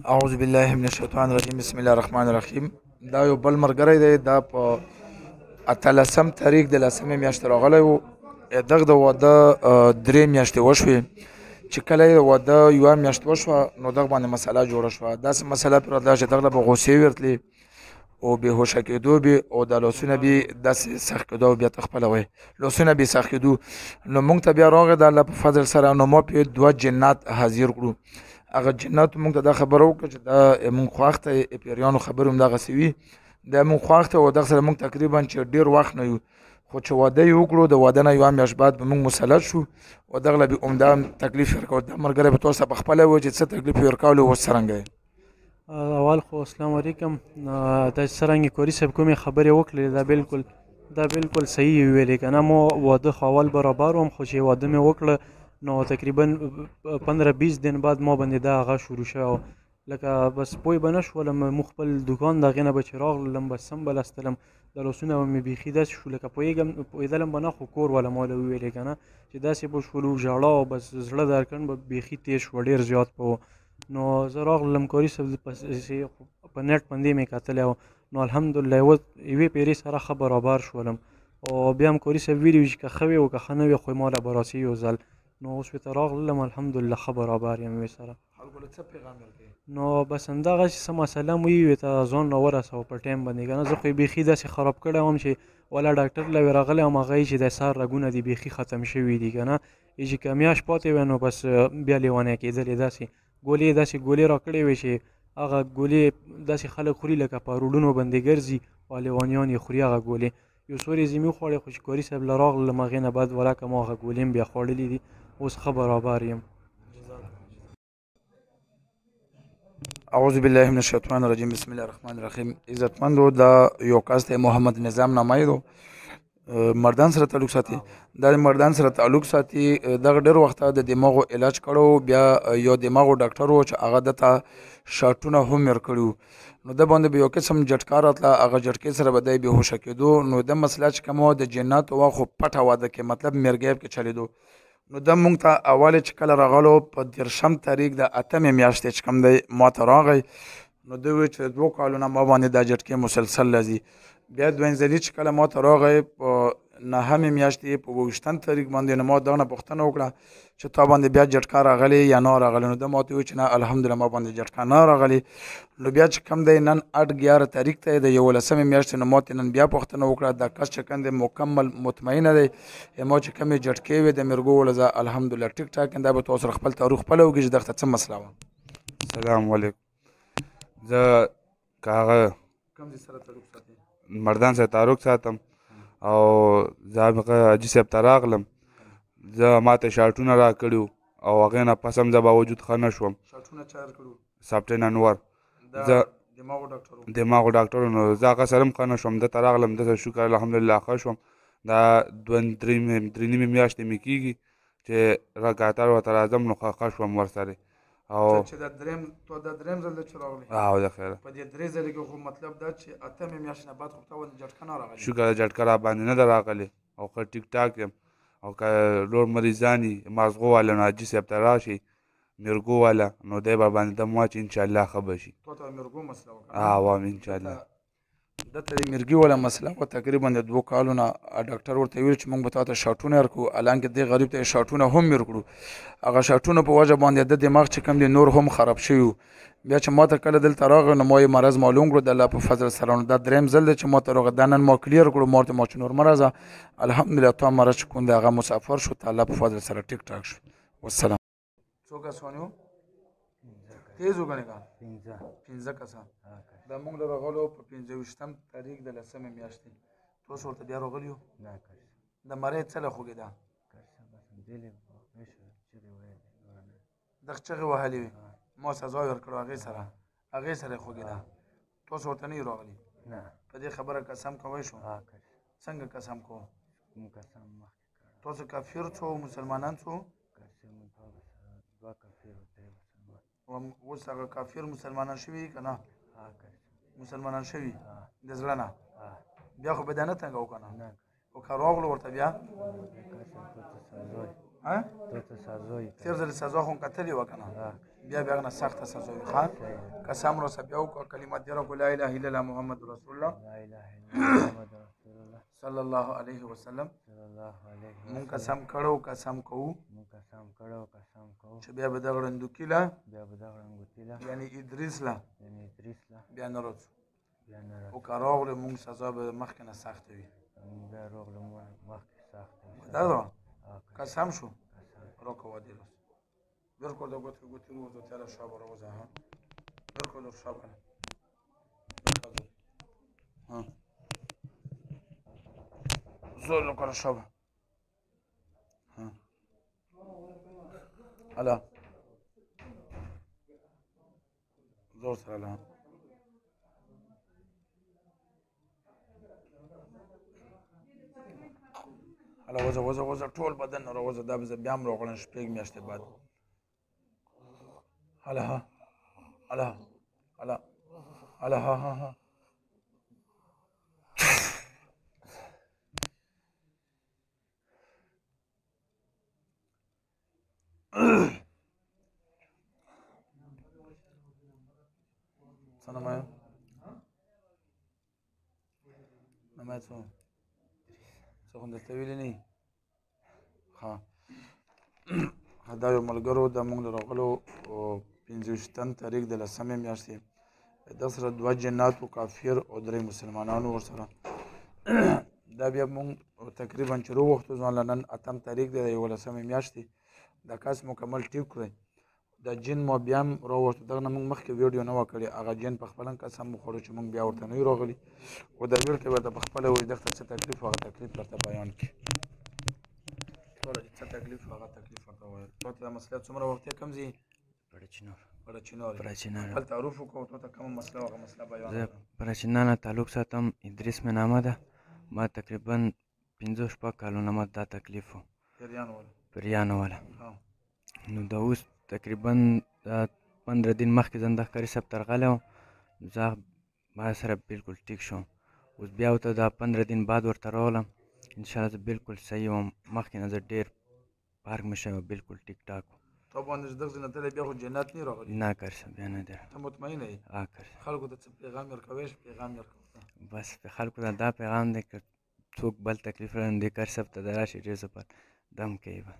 اعوذ بالله من الشیطان الرجیم بسم الله الرحمن الرحیم. دا یو بل ملګری دی، دا په 18 تاریخ د لسمې میاشتې راغلی و. دغه د واده 3 میاشتې وشوې. چې کله یې د واده 1 میاشت وشوه نو دغه باندې مسله جوړه شوه. داسې مسله پرې راتله چې دغه له به غوسې ورتلې او بېهوشه کېدو به او د لاسونه به داسې سخت کېدو او بیا ته خپله وایې لاسونه به سخت کېدو. نو موږ ته بیا راغی د الله په فضل سره، نو ما پرې 2 جنات حاضر کړو. هغه جناتو موږ ته دا خبره وکړه چې دا موږ خوښ ته پیریانو خبرې هم دغسې وي، دا موږ خوښ ته او دغه سره موږ تقریبا چې ډېر وخت نه یو، خو چې واده یې وکړو د واده نه 1 میاشت بعد به موږ مسلط شو او دغه له به عمده تکلیف یې ورکول. دا ملګری به تاسو ته پخپله ووایي چې څه تکلیف یې ورکولی اوس څرنګه یې. اول خو السلام علیکم. تاسو څرنګه کوري صاحب کومې خبرې وکړې دا بالکل صحیح ویلې که نه. مو واده خو اول برابر وم، خو چې واده مې وکړه نو تقریبا 15-20 دن بعد ما باندې دا هغه شروع شو. لکه بس پوی به نه شولم، مو خپل دوکان د هغې نه به چې راغلم بس سمبلستلم د لاسونه به مې بیخي داسې شو لکه پوهېدلم به نه، خو کور والا ما له وویلې که نه چې داسې به شولو ژړا او بس زړه درکن به بیخي تېز شوه، ډېر زیات به. نو زه راغلم کوري صاحب پسې په نیټ باندې مې کتلی و، نو الحمدلله یوې پیرې سره ښه برابر شولم. او بیا هم کوري صاحب ویلي وي چې که ښه وي او که ښه نه وي خو ما له به راسي یو ځل. نو اوس ورته راغلم الحمدلله ښه برابر یم یې سره. خلکو له څه پیغام ورکوې؟ نو بس همدغه چې څه مسله مو وي ورته ځان راورسوه په ټایم باندې که نه. زه خو یې بیخي داسې خراب کړی وم چې ولا ډاکټر له وې راغلی وم، هغه یې چې د سر رګونه دي بیخي ختم شوي دي که نه. چې که میاشت پاتې وی نو بس بیا لیونی کېدلې. داسې ګولې راکړې وې چې هغه ګولې داسې خلک خوري لکه په روډونو باندې ګرځي او لیونیان یې خوري هغه ګولې. یو څو ورځې مې وخوړې خو چې کوري صاحب له راغلم هغې نه بعد ولاکه ما هغه ګولې هم بیا خوړلي دي، اوس ښه برابر یم. اعوذ بالله من الشیطان الرجیم بسم الله الرحمن الرحیم. عزتمندو، دا یو کس دی محمد نظام نامه دو، مردان سره تعلق ساتي. دا مردان سره تعلق ساتي. دغه ډېر وخت د دماغو علاج کړو، بیا یو دماغو ډاکټر و چې هغه دته شاټونه هم ورکړي. نو د باندې به یو قسم جټکا راتله، هغه جټکې سره به دی بېهوشه کېدو. نو د مسله چې کومه د جناتو وه خو پټه واده کې مطلب میرګیب کې چلېدو. نو د موږ ته اول چې کله راغلو په 13 تاریخ د 8 میاشتې چې کوم دی ما ته راغی، نو دوی وویل چې 2 کالو نه ما باندې دا جټکې مسلسل راځي. بیا دوینځلي چې کله ما ته راغی په 9 میاشتې په 28 تاریخ باندې، نو ما دغه نه پوښتنه وکړه چې تا باندې بیا جټکا راغلی یا نه راغلی. نو ده ما ته وویل چې نه الحمدلله ما باندې جټکا نه راغلی. نو بیا چې کوم دی نن 8-11 تاریخ ته د 11 میاشتې نو ما ته نن بیا پوښتنه وکړه دا کس چې کوم دی مکمل مطمئنه دی ما چې کومې جټکې وې د مرګو ولزه الحمدلله ټیک ټاک. دا به تاسو سره خپل تاریخ خپله وکړي چې دغه ته څه مسله وه. السلام علیکم. زه که هغه کوم ځای سره تعلق ساتي؟ مردان سره تعلق ساتم او زه هغه حاجي صاحب ته راغلم. زه ماته شاټونه راکړي او هغې نه پس هم زه باوجود ښه نه شوم. شاټونه چا ورکړو؟ ساپټین انور زه دماغو ډاکټر. نو زه هغه سره هم ښه نه شوم، ده ته راغلم، ده ته شکر الحمدلله ښه شوم. دا 2-3 میاشتې مې کېږي چې لګاتار ورته راځم نو ښه شوم ورسره. او چې دا درېیم ځل دی چې راغلی؟ او د خیره په دې 3 ځلې کې خو مطلب دا چې 8 میاشتې نه بعد خو تا باندې جټکه نه راغلې. شکر جټکه را باندې نه ده راغلې او ښه ټیک ټاک یم. او که نور مریضان یي مازغو والا نو حاجي صاحب ته راشي میرګو والا نو دی به باندې دم واچي انشاءالله ښه به شي. تا ته میرګو مسله وکړه؟ او انشاءالله دته د میرګي والا مسله وه. تقریبا د 2 کالو نه ډاکټر ورته ویل چې موږ به تا ته شاټونه ورکړو، حالانکې دې غریب ته یې شاټونه هم ورکړو. هغه شاټونو په وجه باندې د دماغ چې کوم دی نور هم خراب شوي وو. بیا چې ما ته کله دلته راغی نو ما یې مرض معلوم کړو د الله په فضل سره. نو دا 3یم ځل دی چې ما ته راغی. دا نن ما کلیر کړو، ما ورته ما چې نور مه راځه الحمدلله تا مرض چې کوم دی هغه مسافر شو ته الله په فضل سره ټیک ټاک شو. والسلام. څو کسان یو؟ تیز وګڼې که 15 کسان. دا موږ له راغلو په 25 تاریخ د 10 میاشتې. تاسو ورته بیا راغلي یو؟ د مرۍ څه له خوږېده؟ دغه چغې وهلې وې، ما سزا یې ورکړو هغې سره یې خوږېده. تاسو ورته نه یو راغلي؟ په دې خبره قسم کوی شو؟ څنګه قسم کوو؟ تاسو کافر څو مسلمانان څو؟ اوس هغه کافر مسلمانان شوي که نه؟ مسلمانان شوي د زړه نه؟ بیا خو به دا نه تنګو که نه؟ خو که راغلو ورته بیا تېر ځل سزا خو کتلې وه که نه؟ بیا به هغه نه سخته سزا وي ښه قسم راسه بیا وکړه کلمه دې رب لا اله الا الله محمد رسول الله لا اله الا الله محمد رسول الله صلی الله علیه وسلم صلی الله علیه مونږ وسلم قسم کړو قسم کوو مونږ قسم کړو قسم کوو چې بیا به دغه ړندوکي له بیا به دغه ړنګوتي له یعنې ادریس له یعنې ادریس له بیا نه راځو بیا نه خو راځو که راغلو مونږ سزا به مخکې نه سخته وي مونږ بیا روغلو مخکې سخته وي دا ده آقا قسم شو قسم راکوه دې راز برکل گوتی گوتی رو تو تیلا شاب رو وزه ها برکل در شاب کنه برکل ها زور رو کنه شاب ها حالا زور سر حالا حالا وزه ټول بدن رو وزه دا بزه بیام رو کنه شپیگ میاشته بعد هلا ها هلا هلا هلا ها ها ها څه نمایه نمایه څه څه خو درته ویلي نه ښه دا یو ملګرو د موږ له راغلو 25 تاریخ د 10مې میاشتې د سره 2 جنات و کافر او 3 مسلمانانو ورسره دا بیا موږ تقریبا چې وروغوښتو ځان له نن 8 تاریخ دی د 11مې میاشتې دا کس مکمل ټیک کړی د جن مو بیا هم راووښتو دغه نه موږ مخکې ویډیو نه وه کړې هغه جن په خپله قسم وخوړو چې موږ بیا ورته نه یو راغلي خو دا بیرته ورته په خپله وایي دغه څه تکلیف هغه تکلیف ورته بیان کړي ټوله چې څه تکلیف هغه تکلیف ورته ووایه تو ته دا مسله څومره وخت یې کم ځي پرچینار خپل تعارف وکړو تو ته کومه مسله هغه مسله بیان زه کړه پرچینانه تعلق ساتم ادریس مې نامه ده ما تقریبا 15 کالونه ما دا تکلیف و پیریان ول پریانو والا ها نو دا اوس تقریبا 15 دن مخکې زه د ښکاري صاحب ته راغلی وم زه ما سره بالکل ټیک شوم اوس بیا ورته دا 15 دن بعد ورته راغلم انشاءالله زه بالکل صحیح وم مخکې نه زه ډېر پارک مې شوی بالکل ټیک ټاک وم تو باندې دغه ځای نه تللی بیا خو جنت نه راغلی نه کرسه بیا نه دی ته مطمئنه یې کرسه خلکو ته څه پیغام ورکوی پیغام ورکوه بس په خلکو ته دا پیغام دی که څوک بل تکلیف لري نو دې کار صاحب ته د راشي ډېر زبر دم کوي به